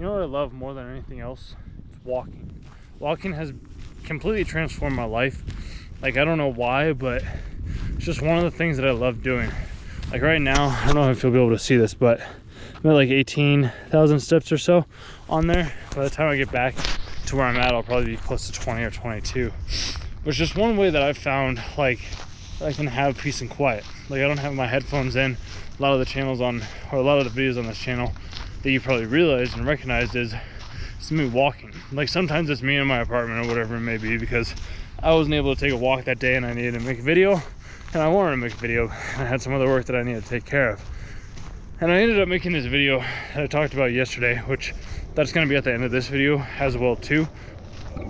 You know what I love more than anything else? It's walking. Walking has completely transformed my life. Like, I don't know why, but it's just one of the things that I love doing. Like right now, I don't know if you'll be able to see this, but I'm at like 18,000 steps or so on there. By the time I get back to where I'm at, I'll probably be close to 20 or 22. But it's just one way that I've found, like, I can have peace and quiet. Like, I don't have my headphones in. A lot of the channels on, or a lot of the videos on this channel that you probably realized and recognized is it's me walking. Like, sometimes it's me in my apartment or whatever it may be, because I wasn't able to take a walk that day and I needed to make a video, and I wanted to make a video. I had some other work that I needed to take care of. And I ended up making this video that I talked about yesterday, which that's going to be at the end of this video as well too,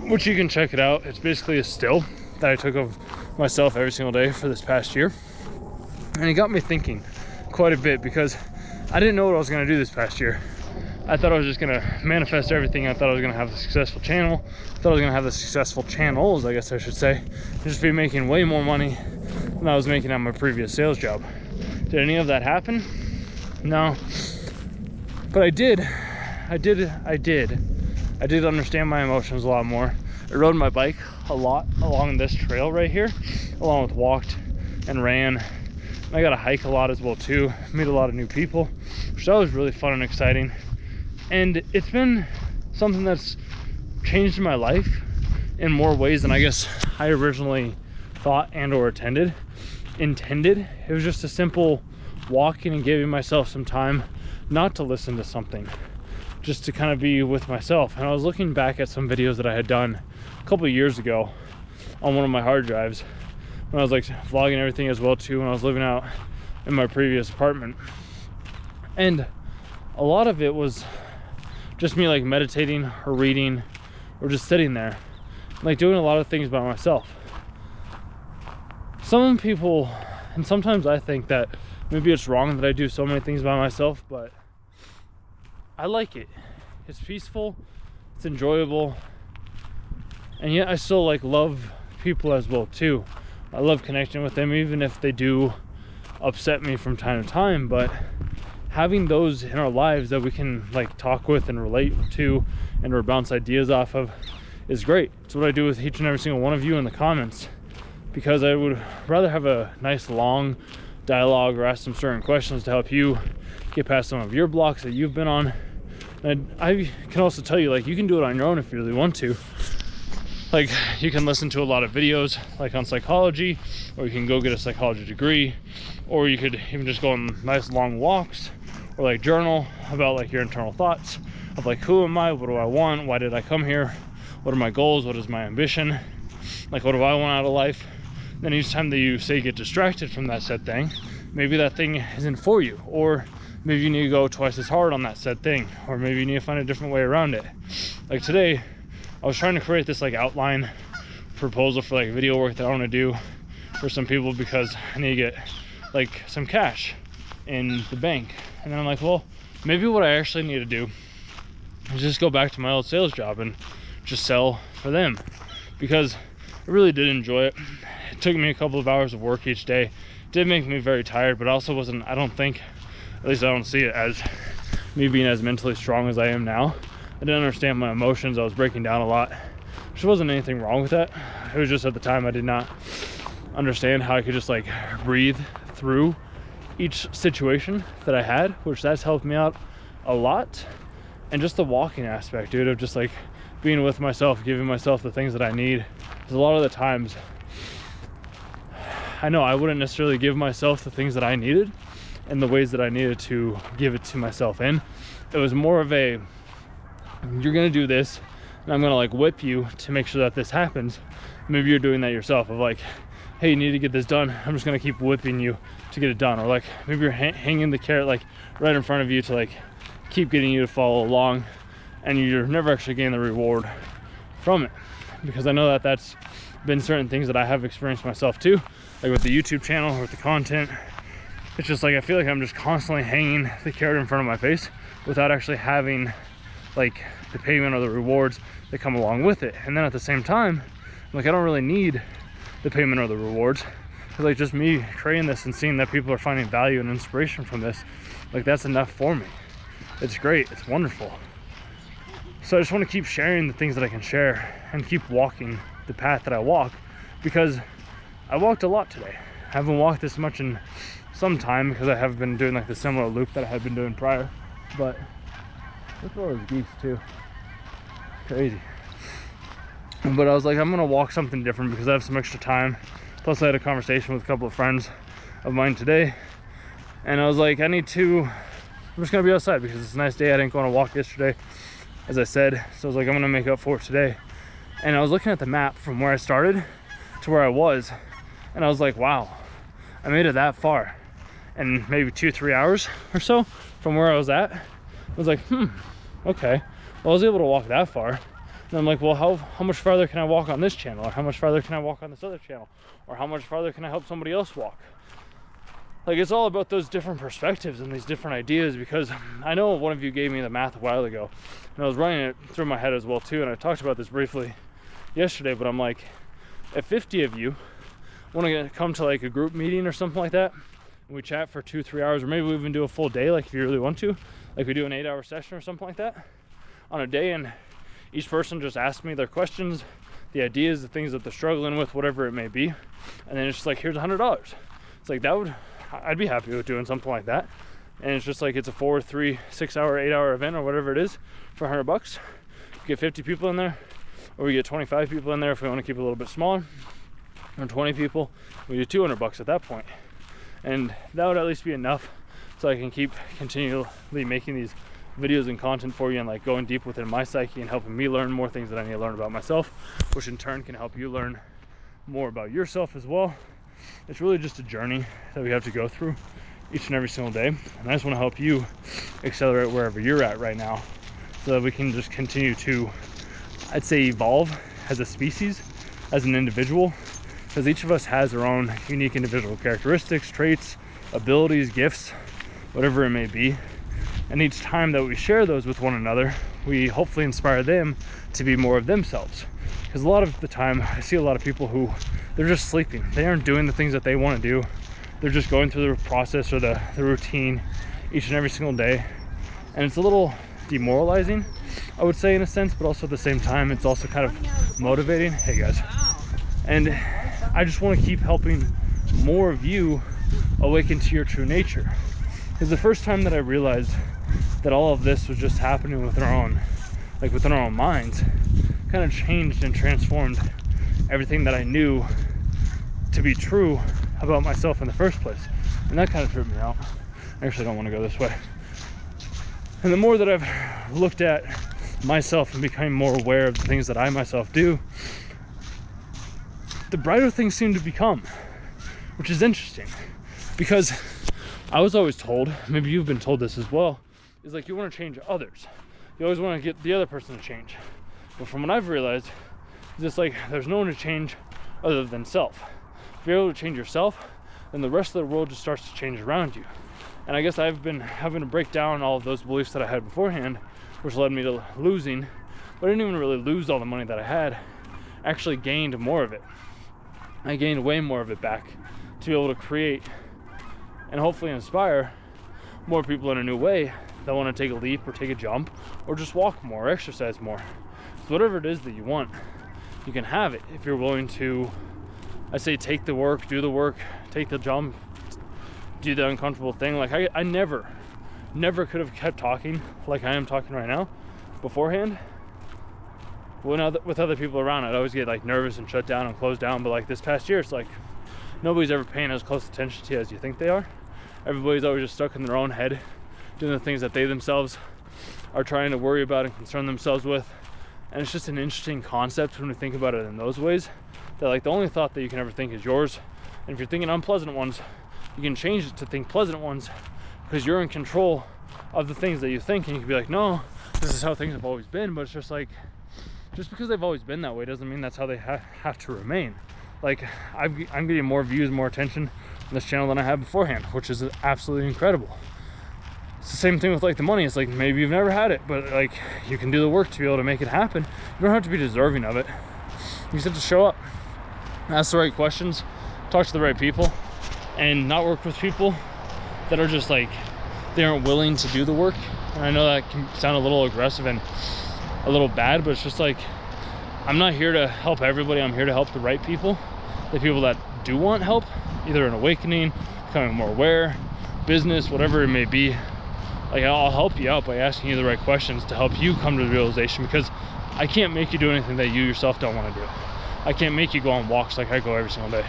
which you can check it out. It's basically a still that I took of myself every single day for this past year. And it got me thinking quite a bit, because I didn't know what I was going to do this past year. I thought I was just going to manifest everything. I thought I was going to have a successful channel. I thought I was going to have the successful channels, I guess I should say. Just be making way more money than I was making at my previous sales job. Did any of that happen? No. But I did understand my emotions a lot more. I rode my bike a lot along this trail right here, along with walked and ran. I got to hike a lot as well too, meet a lot of new people, which that was really fun and exciting. And it's been something that's changed my life in more ways than I guess I originally thought and or intended. It was just a simple walking and giving myself some time not to listen to something, just to kind of be with myself. And I was looking back at some videos that I had done a couple of years ago on one of my hard drives when I was like vlogging everything as well too, when I was living out in my previous apartment. And a lot of it was just me like meditating or reading or just sitting there, like doing a lot of things by myself. Some people, and sometimes I think that maybe it's wrong that I do so many things by myself, but I like it. It's peaceful, it's enjoyable, and yet I still like love people as well too. I love connecting with them, even if they do upset me from time to time. But having those in our lives that we can like talk with and relate to and or bounce ideas off of is great. It's what I do with each and every single one of you in the comments, because I would rather have a nice long dialogue or ask some certain questions to help you get past some of your blocks that you've been on. And I can also tell you, like, you can do it on your own if you really want to. Like, you can listen to a lot of videos like on psychology, or you can go get a psychology degree, or you could even just go on nice long walks, or like journal about like your internal thoughts of like, who am I, what do I want, why did I come here, what are my goals, what is my ambition, like what do I want out of life. Then each time that you say get distracted from that said thing, maybe that thing isn't for you, or maybe you need to go twice as hard on that said thing, or maybe you need to find a different way around it. Like today, I was trying to create this like outline proposal for like video work that I want to do for some people, because I need to get like some cash in the bank. And then I'm like, well, maybe what I actually need to do is just go back to my old sales job and just sell for them, because I really did enjoy it. It took me a couple of hours of work each day. It did make me very tired, but also wasn't, I don't think, at least I don't see it as me being as mentally strong as I am now. I didn't understand my emotions. I was breaking down a lot, which wasn't anything wrong with that. It was just at the time I did not understand how I could just like breathe through each situation that I had, which that's helped me out a lot. And just the walking aspect, dude, of just like being with myself, giving myself the things that I need. Because a lot of the times, I know I wouldn't necessarily give myself the things that I needed in the ways that I needed to give it to myself in. It was more of a, you're gonna do this, and I'm gonna like whip you to make sure that this happens. Maybe you're doing that yourself, of like, hey, you need to get this done. I'm just gonna keep whipping you to get it done. Or like, maybe you're hanging the carrot like right in front of you to like keep getting you to follow along, and you're never actually getting the reward from it. Because I know that that's been certain things that I have experienced myself too, like with the YouTube channel or with the content. It's just like I feel like I'm just constantly hanging the carrot in front of my face without actually having like the payment or the rewards that come along with it. And then at the same time, like, I don't really need the payment or the rewards, because like just me creating this and seeing that people are finding value and inspiration from this, like that's enough for me. It's great, it's wonderful. So I just want to keep sharing the things that I can share and keep walking the path that I walk, because I walked a lot today. I haven't walked this much in some time because I have been doing like the similar loop that I had been doing prior. But look at all those geese too. Crazy. But I was like, I'm gonna walk something different because I have some extra time. Plus I had a conversation with a couple of friends of mine today, and I was like, I'm just gonna be outside because it's a nice day. I didn't go on a walk yesterday, as I said, so I was like, I'm gonna make up for it today. And I was looking at the map from where I started to where I was, and I was like, wow, I made it that far in maybe 2-3 hours or so from where I was at. I was like, okay, well, I was able to walk that far. And I'm like, well, how much farther can I walk on this channel, or how much farther can I walk on this other channel, or how much farther can I help somebody else walk? Like, it's all about those different perspectives and these different ideas, because I know one of you gave me the math a while ago, and I was running it through my head as well too, and I talked about this briefly yesterday, but I'm like, if 50 of you want to come to like a group meeting or something like that, and we chat for 2-3 hours, or maybe we even do a full day, like if you really want to, like we do an 8-hour session or something like that on a day, and each person just asks me their questions, the ideas, the things that they're struggling with, whatever it may be, and then it's just like, here's $100. It's like, I'd be happy with doing something like that. And it's just like, it's a 4, 3, 6-hour, 8-hour event or whatever it is for $100. You get 50 people in there, or we get 25 people in there if we want to keep it a little bit smaller, or 20 people, we do $200 at that point. And that would at least be enough so I can keep continually making these videos and content for you, and like going deep within my psyche and helping me learn more things that I need to learn about myself, which in turn can help you learn more about yourself as well. It's really just a journey that we have to go through each and every single day, and I just want to help you accelerate wherever you're at right now, so that we can just continue to, I'd say, evolve as a species, as an individual, because each of us has our own unique individual characteristics, traits, abilities, gifts, whatever it may be. And each time that we share those with one another, we hopefully inspire them to be more of themselves. Because a lot of the time, I see a lot of people who, they're just sleeping. They aren't doing the things that they want to do. They're just going through the process or the routine each and every single day. And it's a little demoralizing, I would say, in a sense, but also at the same time, it's also kind of motivating. Hey guys. And I just want to keep helping more of you awaken to your true nature. Because the first time that I realized that all of this was just happening within our own minds, kind of changed and transformed everything that I knew to be true about myself in the first place. And that kind of tripped me out. I actually don't want to go this way. And the more that I've looked at myself and become more aware of the things that I myself do, the brighter things seem to become, which is interesting. Because I was always told, maybe you've been told this as well, is like, you want to change others. You always want to get the other person to change. But from what I've realized, is it's like, there's no one to change other than self. If you're able to change yourself, then the rest of the world just starts to change around you. And I guess I've been having to break down all of those beliefs that I had beforehand, which led me to losing. But I didn't even really lose all the money that I had. I actually gained more of it. I gained way more of it back to be able to create and hopefully inspire more people in a new way that want to take a leap or take a jump or just walk more, or exercise more. So whatever it is that you want, you can have it if you're willing to, I say, take the work, do the work, take the jump, do the uncomfortable thing. Like I never could have kept talking like I am talking right now beforehand with other people around. I'd always get like nervous and shut down and closed down. But like this past year, it's like nobody's ever paying as close attention to you as you think they are. Everybody's always just stuck in their own head, doing the things that they themselves are trying to worry about and concern themselves with. And it's just an interesting concept when we think about it in those ways, that like the only thought that you can ever think is yours. And if you're thinking unpleasant ones, you can change it to think pleasant ones, because you're in control of the things that you think. And you can be like, no, this is how things have always been. But it's just like, just because they've always been that way doesn't mean that's how they have to remain. Like I'm getting more views, more attention on this channel than I had beforehand, which is absolutely incredible. It's the same thing with like the money. It's like, maybe you've never had it, but like you can do the work to be able to make it happen. You don't have to be deserving of it. You just have to show up, ask the right questions, talk to the right people, and not work with people that are just like, they aren't willing to do the work. And I know that can sound a little aggressive and a little bad, but it's just like, I'm not here to help everybody. I'm here to help the right people, the people that do want help, either an awakening, becoming more aware, business, whatever it may be. Like, I'll help you out by asking you the right questions to help you come to the realization, because I can't make you do anything that you yourself don't want to do. I can't make you go on walks like I go every single day.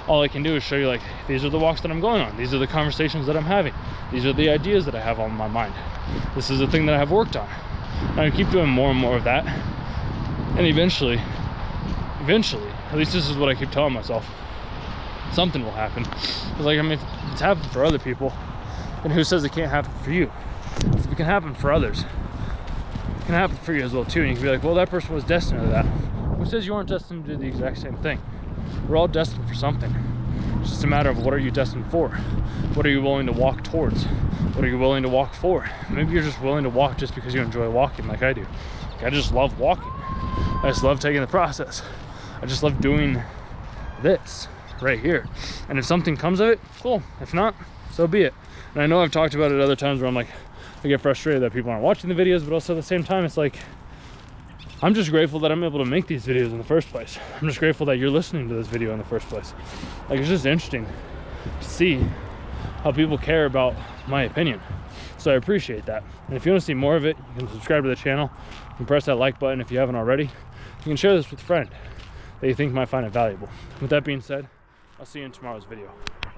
All I can do is show you, like, these are the walks that I'm going on. These are the conversations that I'm having. These are the ideas that I have on my mind. This is the thing that I have worked on. And I keep doing more and more of that. And eventually, at least this is what I keep telling myself, something will happen. It's like, I mean, if it's happened for other people, then who says it can't happen for you? If it can happen for others, it can happen for you as well too. And you can be like, well, that person was destined to that. Who says you aren't destined to do the exact same thing? We're all destined for something. It's just a matter of, what are you destined for? What are you willing to walk towards? What are you willing to walk for? Maybe you're just willing to walk just because you enjoy walking like I do. Like, I just love walking. I just love taking the process. I just love doing this right here. And if something comes of it, cool. If not, so be it. And I know I've talked about it other times where I'm like, I get frustrated that people aren't watching the videos, but also at the same time, it's like, I'm just grateful that I'm able to make these videos in the first place. I'm just grateful that you're listening to this video in the first place. Like, it's just interesting to see how people care about my opinion. So I appreciate that. And if you want to see more of it, you can subscribe to the channel. You can press that like button if you haven't already. You can share this with a friend that you think might find it valuable. With that being said, I'll see you in tomorrow's video.